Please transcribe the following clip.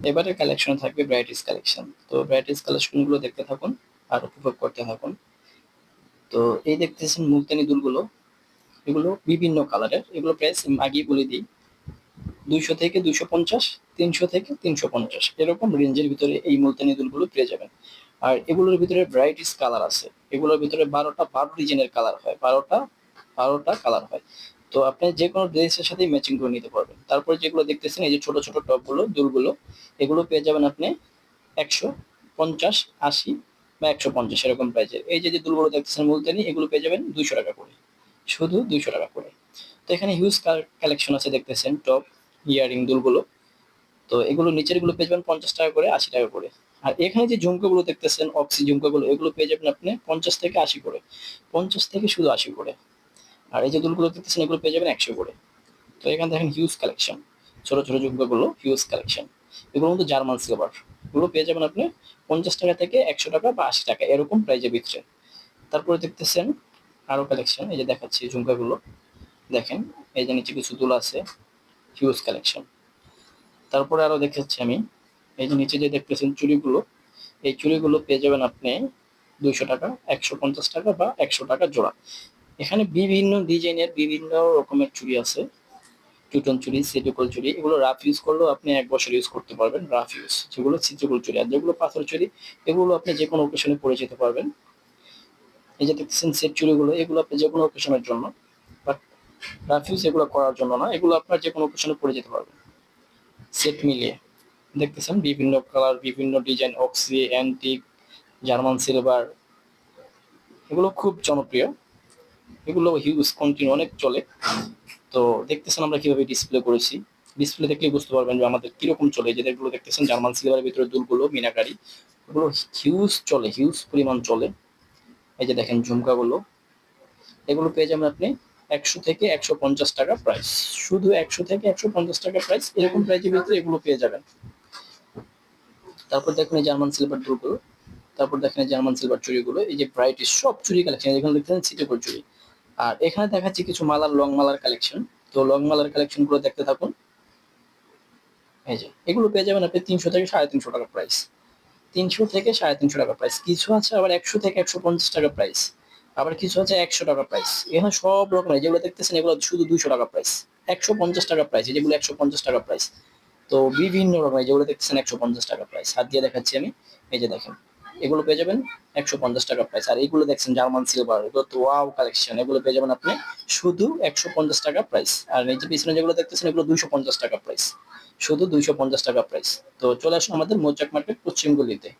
এবারে কালেকশন থাকবে ব্রাইটিস কালেকশন। তো ব্রাইটিস কালেকশনগুলো দেখতে থাকুন আর উপভোগ করতে থাকুন। তো এই দেখতেছেন মুলতানি দুলগুলো, এগুলো বিভিন্ন কালারের। এগুলো প্রাইস আগেই বলে দিই, 200 থেকে 250, 300 থেকে 350 এরকম রেঞ্জের ভিতরে এই মুলতানি দুলগুলো পেয়ে যাবেন। আর এগুলোর ভিতরে ভ্যারাইটিস কালার আছে। এগুলোর ভিতরে 12 ডিজাইনের কালার হয়, 12টা কালার হয়। তো আপনি যে কোনো ড্রেসের সাথে ম্যাচিং করে নিতে পারবেন। তারপরে যেগুলো দেখতেছেন এই যে ছোট ছোট টপগুলো, দুলগুলো, এগুলো পেয়ে যাবেন আপনি 150, 80 বা 150 এরকম প্রাইজের। এই যে দুলগুলো দেখতেছেন মুলতানি, এগুলো পেয়ে যাবেন 200 টাকা করে, শুধু 200 টাকা করে। তো এখানে হিউজ কালেকশন আছে দেখতেছেন, টপ, ইয়ারিং দুলগুলো। তো এগুলো নিচের গুলো পেয়ে যাবেন 50 টাকা করে, 80 টাকা করে। আর এখানে যে ঝুমকাগুলো দেখতেছেন, অক্সি ঝুমকাগুলো, এগুলো পেয়ে যাবেন আপনি 50 থেকে 80 করে, 50 থেকে শুধু 80 করে। আর এই যে দুলগুলো দেখতেছেন, এগুলো পেয়ে যাবেন 100 করে। তো এখানে দেখেন হিউজ কালেকশন, ছোট ছোট ঝুমকাগুলো হিউজ কালেকশন। এগুলো কিন্তু জার্মান সিলভার, এগুলো পেয়ে যাবেন আপনি 50 টাকা থেকে 100 টাকা বা 80 টাকা এরকম প্রাইজের ভিতরে। তারপরে দেখতেছেন আরো কালেকশন, এই যে দেখাচ্ছি ঝুমকাগুলো দেখেন, এই যে নিচে কিছু দুল আছে, হিউজ কালেকশন। তারপরে আরো দেখাচ্ছি আমি, এই যে নিচে যে দেখতেছেন চুড়িগুলো, এই চুড়িগুলো পেয়ে যাবেন আপনি 200 টাকা, 150 টাকা বা 100 টাকা জোড়া। এখানে বিভিন্ন ডিজাইনের বিভিন্ন রকমের চুড়ি আছে, টুটন চুড়ি, সিটিকল চুড়ি। এগুলো রাফ ইউজ করলেও আপনি 1 বছর ইউজ করতে পারবেন, রাফ ইউজ যেগুলো চিত্রকল চুড়ি। আর যেগুলো পাথর চুড়ি, এগুলো আপনি যে কোনো অকেশনে পরে যেতে পারবেন। এই যে দেখতেছেন সেট চুড়িগুলো, এগুলো আপনি যে কোনো অকেশনের জন্য, বাট রাফ ইউজ এগুলো করার জন্য না, এগুলো আপনার যে কোনো অকেশনে পরে যেতে পারবেন সেট মিলিয়ে। দেখতেছেন বিভিন্ন কালার, বিভিন্ন design, oxy, antique, German silver, এগুলো খুব জনপ্রিয়। এগুলো হিউজ কন্টিনিউ অনেক চলে। তো দেখতেছেন আমরা কিভাবে ডিসপ্লে করেছি, ডিসপ্লে দেখলে বুঝতে পারবেন যে আমাদের কিরকম চলে। যেগুলো দেখতেছেন জার্মান সিলভারের ভিতরে দুলগুলো, মিনাকারি, এগুলো হিউজ চলে, হিউজ পরিমাণ চলে। এই যে দেখেন ঝুমকাগুলো, এগুলো পেয়ে যাবেন আপনি 100 থেকে 150 টাকা প্রাইস, শুধু 100 থেকে 150 টাকা প্রাইস, এরকম প্রাইসের ভিতরে এগুলো পেয়ে যাবেন। তারপর দেখুন এই জার্মান সিলভার দুলগুলো, তারপর দেখেন জার্মান সিলভার চুড়িগুলো, এই যে ব্রাইট সব চুড়ি কালেকশন, এখানে দেখতেছেন সিটিকল চুড়ি। আর এখানে দেখাচ্ছি কিছু মালার, লং মালার কালেকশন। তো লং মালার কালেকশন গুলো দেখতে থাকুন। এই যে এগুলো পেয়ে যাবেন আপনি 300 থেকে 350 টাকা প্রাইস, 300 থেকে 350 টাকা প্রাইস। কিছু আছে আবার 100 থেকে 150 টাকা প্রাইস, আবার কিছু আছে 100 টাকা প্রাইস। এখানে সব রকমের যেগুলো দেখতেছেন এগুলো শুধু 200 টাকা প্রাইস, 150 টাকা প্রাইস, যেগুলো 150 টাকা প্রাইস। তো বিভিন্ন রকমের যেগুলো দেখতেছেন 150 টাকা প্রাইস, হাত দিয়ে দেখাচ্ছি আমি। এই যে দেখেন, এগুলো পেয়ে যাবেন 150 টাকা প্রাইস। আর এগুলো দেখছেন জার্মান সিলভার, এগুলো তো ওয়াও কালেকশন, এগুলো পেয়ে যাবেন আপনি শুধু 150 টাকা প্রাইস। আর এই যে পিছনে যেগুলো দেখতেছেন এগুলো 250 টাকা প্রাইস, শুধু 250 টাকা প্রাইস। তো চলে আসুন আমাদের মৌচাক মার্কেট পশ্চিম গলিতে।